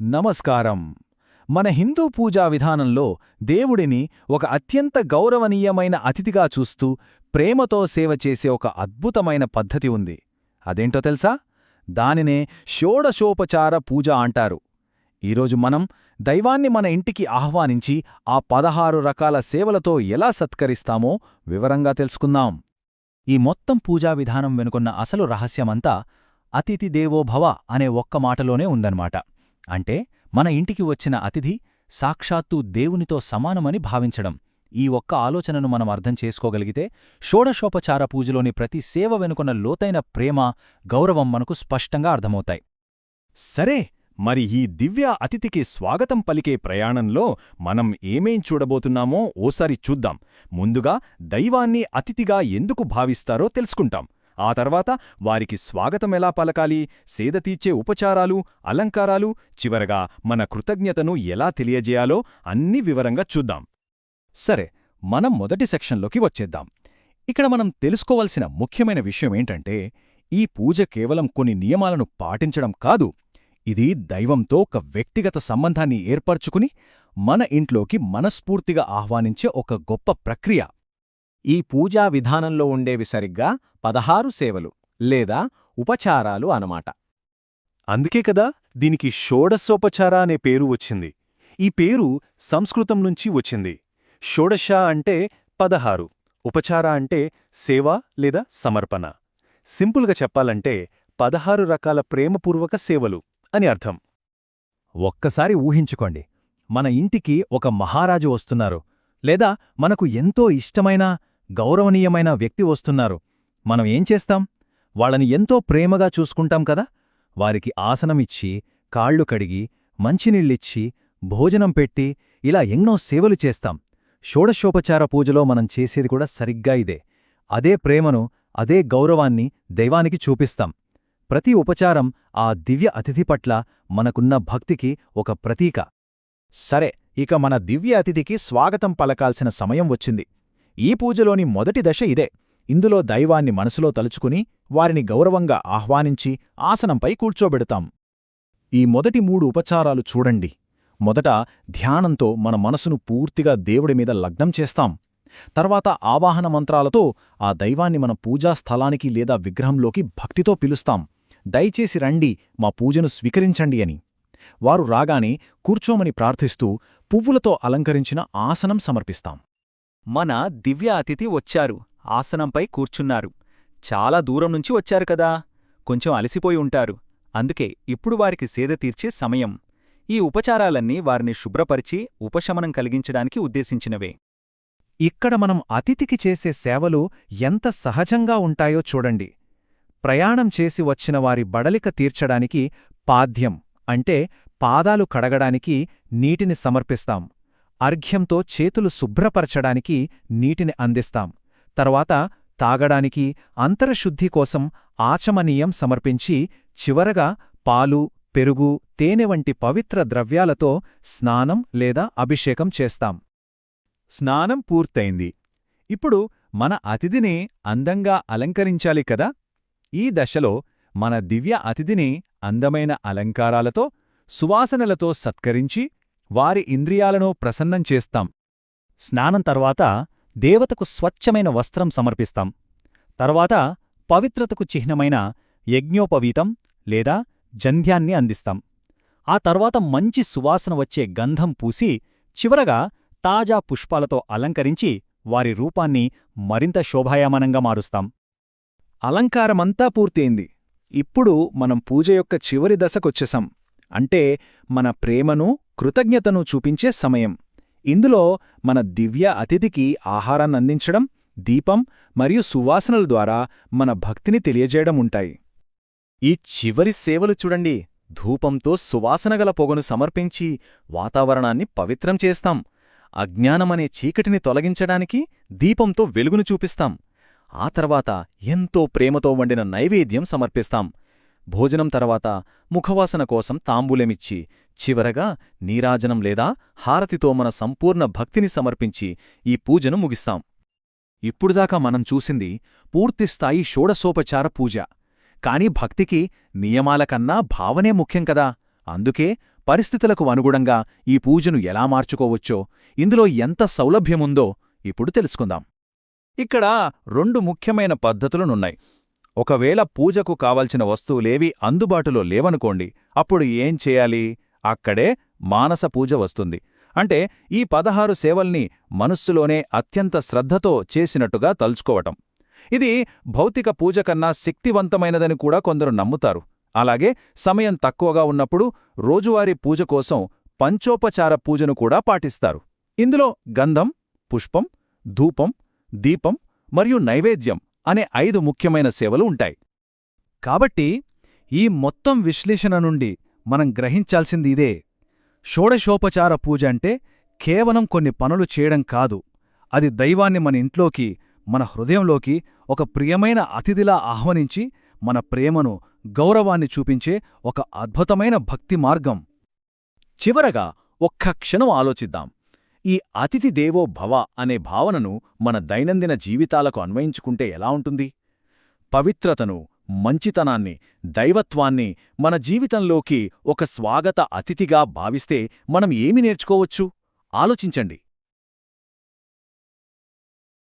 నమస్కారం. మన హిందూ పూజా విధానంలో దేవుడిని ఒక అత్యంత గౌరవనీయమైన అతిథిగా చూస్తూ ప్రేమతో సేవ చేసే ఒక అద్భుతమైన పద్ధతి ఉంది. అదేంటో తెలుసా? దానినే షోడశోపచార పూజ అంటారు. ఈరోజు మనం దైవాన్ని మన ఇంటికి ఆహ్వానించి ఆ 16 రకాల సేవలతో ఎలా సత్కరిస్తామో వివరంగా తెలుసుకుందాం. ఈ మొత్తం పూజా విధానం వెనుకున్న అసలు రహస్యమంతా అతిథి దేవో భవ అనే ఒక్క మాటలోనే ఉందన్నమాట. అంటే మన ఇంటికి వచ్చిన అతిథి సాక్షాత్తు దేవునితో సమానమని భావించడం. ఈ ఒక్క ఆలోచనను మనం అర్థం చేసుకోగలిగితే షోడశోపచార పూజలోని ప్రతి సేవ వెనుకున్న లోతైన ప్రేమ, గౌరవం మనకు స్పష్టంగా అర్థమవుతాయి. సరే, మరి ఈ దివ్య అతిథికి స్వాగతం పలికే ప్రయాణంలో మనం ఏమేం చూడబోతున్నామో ఓసారి చూద్దాం. ముందుగా దైవాన్ని అతిథిగా ఎందుకు భావిస్తారో తెలుసుకుంటాం. ఆ తర్వాత వారికి స్వాగతమెలా పలకాలి, సేద తీర్చే ఉపచారాలు, అలంకారాలు, చివరగా మన కృతజ్ఞతను ఎలా తెలియజేయాలో అన్నీ వివరంగా చూద్దాం. సరే, మనం మొదటి సెక్షన్లోకి వచ్చేద్దాం. ఇక్కడ మనం తెలుసుకోవలసిన ముఖ్యమైన విషయమేంటంటే, ఈ పూజ కేవలం కొన్ని నియమాలను పాటించడం కాదు. ఇది దైవంతో ఒక వ్యక్తిగత సంబంధాన్ని ఏర్పరచుకుని మన ఇంట్లోకి మనస్ఫూర్తిగా ఆహ్వానించే ఒక గొప్ప ప్రక్రియ. ఈ పూజా విధానంలో ఉండేవి సరిగ్గా 16 సేవలు లేదా ఉపచారాలు అనమాట. అందుకే కదా దీనికి షోడశోపచార అనే పేరు వచ్చింది. ఈ పేరు సంస్కృతం నుంచి వచ్చింది. షోడశ అంటే 16, ఉపచార అంటే సేవ లేదా సమర్పణ. సింపుల్గా చెప్పాలంటే 16 రకాల ప్రేమపూర్వక సేవలు అని అర్థం. ఒక్కసారి ఊహించుకోండి, మన ఇంటికి ఒక మహారాజు వస్తున్నారు, లేదా మనకు ఎంతో ఇష్టమైన గౌరవనీయమైన వ్యక్తి వస్తున్నారు. మనం ఏం చేస్తాం? వాళ్ళని ఎంతో ప్రేమగా చూసుకుంటాం కదా. వారికి ఆసనమిచ్చి, కాళ్లు కడిగి, మంచినీళ్ళిచ్చి, భోజనం పెట్టి ఇలా ఎన్నో సేవలు చేస్తాం. షోడశోపచార పూజలో మనం చేసేది కూడా సరిగ్గా ఇదే. అదే ప్రేమను, అదే గౌరవాన్ని దైవానికి చూపిస్తాం. ప్రతి ఉపచారం ఆ దివ్య అతిథి పట్ల మనకున్న భక్తికి ఒక ప్రతీక. సరే, ఇక మన దివ్య అతిథికి స్వాగతం పలకాల్సిన సమయం వచ్చింది. ఈ పూజలోని మొదటి దశ ఇదే. ఇందులో దైవాన్ని మనసులో తలుచుకుని వారిని గౌరవంగా ఆహ్వానించి ఆసనంపై కూర్చోబెడతాం. ఈ మొదటి 3 ఉపచారాలు చూడండి. మొదట ధ్యానంతో మన మనసును పూర్తిగా దేవుడి మీద లగ్నం చేస్తాం. తర్వాత ఆవాహన మంత్రాలతో ఆ దైవాన్ని మన పూజాస్థలానికి లేదా విగ్రహంలోకి భక్తితో పిలుస్తాం. దయచేసి రండి, మా పూజను స్వీకరించండి అని. వారు రాగానే కూర్చోమని ప్రార్థిస్తూ పువ్వులతో అలంకరించిన ఆసనం సమర్పిస్తాం. మన దివ్య అతిథి వచ్చారు, ఆసనంపై కూర్చున్నారు. చాలా దూరం నుంచి వచ్చారు కదా, కొంచెం అలసిపోయి ఉంటారు. అందుకే ఇప్పుడు వారికి సేద తీర్చే సమయం. ఈ ఉపచారాలన్నీ వారిని శుభ్రపరిచి ఉపశమనం కలిగించడానికి ఉద్దేశించినవే. ఇక్కడ మనం అతిథికి చేసే సేవలు ఎంత సహజంగా ఉంటాయో చూడండి. ప్రయాణం చేసి వచ్చిన వారి బడలిక తీర్చడానికి పాద్యం అంటే పాదాలు కడగడానికి నీటిని సమర్పిస్తాం. అర్ఘ్యంతో చేతులు శుభ్రపరచడానికి నీటిని అందిస్తాం. తర్వాత తాగడానికి అంతరశుద్ధి కోసం ఆచమనీయం సమర్పించి చివరగా పాలు, పెరుగు, తేనె వంటి పవిత్ర ద్రవ్యాలతో స్నానం లేదా అభిషేకం చేస్తాం. స్నానం పూర్తయింది. ఇప్పుడు మన అతిథిని అందంగా అలంకరించాలి కదా. ఈ దశలో మన దివ్య అతిథిని అందమైన అలంకారాలతో, సువాసనలతో సత్కరించి వారి ఇంద్రియాలను ప్రసన్నం చేస్తాం. స్నానం తర్వాత దేవతకు స్వచ్ఛమైన వస్త్రం సమర్పిస్తాం. తర్వాత పవిత్రతకు చిహ్నమైన యజ్ఞోపవీతం లేదా జంధ్యాన్ని అందిస్తాం. ఆ తర్వాత మంచి సువాసన వచ్చే గంధం పూసి చివరగా తాజా పుష్పాలతో అలంకరించి వారి రూపాన్ని మరింత శోభాయమానంగా మారుస్తాం. అలంకారమంతా పూర్తయింది. ఇప్పుడు మనం పూజ యొక్క చివరి దశకొచ్చేశాం. అంటే మన ప్రేమను, కృతజ్ఞతను చూపించే సమయం. ఇందులో మన దివ్య అతిథికి ఆహారాన్నందించడం, దీపం మరియు సువాసనల ద్వారా మన భక్తిని తెలియజేయడం ఉంటాయి. ఈ చివరి సేవలు చూడండి. ధూపంతో సువాసనగల పొగను సమర్పించి వాతావరణాన్ని పవిత్రం చేస్తాం. అజ్ఞానమనే చీకటిని తొలగించడానికి దీపంతో వెలుగును చూపిస్తాం. ఆ తర్వాత ఎంతో ప్రేమతో వండిన నైవేద్యం సమర్పిస్తాం. భోజనం తర్వాత ముఖవాసన కోసం తాంబూలమిచ్చి చివరగా నీరాజనం లేదా హారతితో మన సంపూర్ణ భక్తిని సమర్పించి ఈ పూజను ముగిస్తాం. ఇప్పుడుదాకా మనం చూసింది పూర్తిస్థాయి షోడశోపచార పూజ. కాని భక్తికి నియమాలకన్నా భావనే ముఖ్యం కదా. అందుకే పరిస్థితులకు అనుగుణంగా ఈ పూజను ఎలా మార్చుకోవచ్చో, ఇందులో ఎంత సౌలభ్యముందో ఇప్పుడు తెలుసుకుందాం. ఇక్కడ 2 ముఖ్యమైన పద్ధతులునున్నాయి. ఒకవేళ పూజకు కావలసిన వస్తువులేవీ అందుబాటులో లేవనుకోండి, అప్పుడు ఏం చేయాలి? అక్కడే మానస పూజ వస్తుంది. అంటే ఈ 16 సేవల్ని మనస్సులోనే అత్యంత శ్రద్ధతో చేసినట్టుగా తలుచుకోవటం. ఇది భౌతిక పూజ కన్నా శక్తివంతమైనదని కూడా కొందరు నమ్ముతారు. అలాగే సమయం తక్కువగా ఉన్నప్పుడు రోజువారీ పూజ కోసం పంచోపచార పూజను కూడా పాటిస్తారు. ఇందులో గంధం, పుష్పం, ధూపం, దీపం మరియు నైవేద్యం అనే 5 ముఖ్యమైన సేవలు ఉంటాయి. కాబట్టి ఈ మొత్తం విశ్లేషణ నుండి మనం గ్రహించాల్సింది ఇదే: షోడశోపచార పూజ అంటే కేవలం కొన్ని పనులు చేయడం కాదు, అది దైవాన్ని మన ఇంట్లోకి, మన హృదయంలోకి ఒక ప్రియమైన అతిథిలా ఆహ్వానించి మన ప్రేమను, గౌరవాన్ని చూపించే ఒక అద్భుతమైన భక్తి మార్గం. చివరగా ఒక్క క్షణం ఆలోచిద్దాం. ఈ అతిథి దేవో భవ అనే భావనను మన దైనందిన జీవితాలకు అన్వయించుకుంటే ఎలా ఉంటుంది? పవిత్రతను, మంచితనాన్ని, దైవత్వాన్ని మన జీవితంలోకి ఒక స్వాగత అతిథిగా భావిస్తే మనం ఏమి నేర్చుకోవచ్చు? ఆలోచించండి.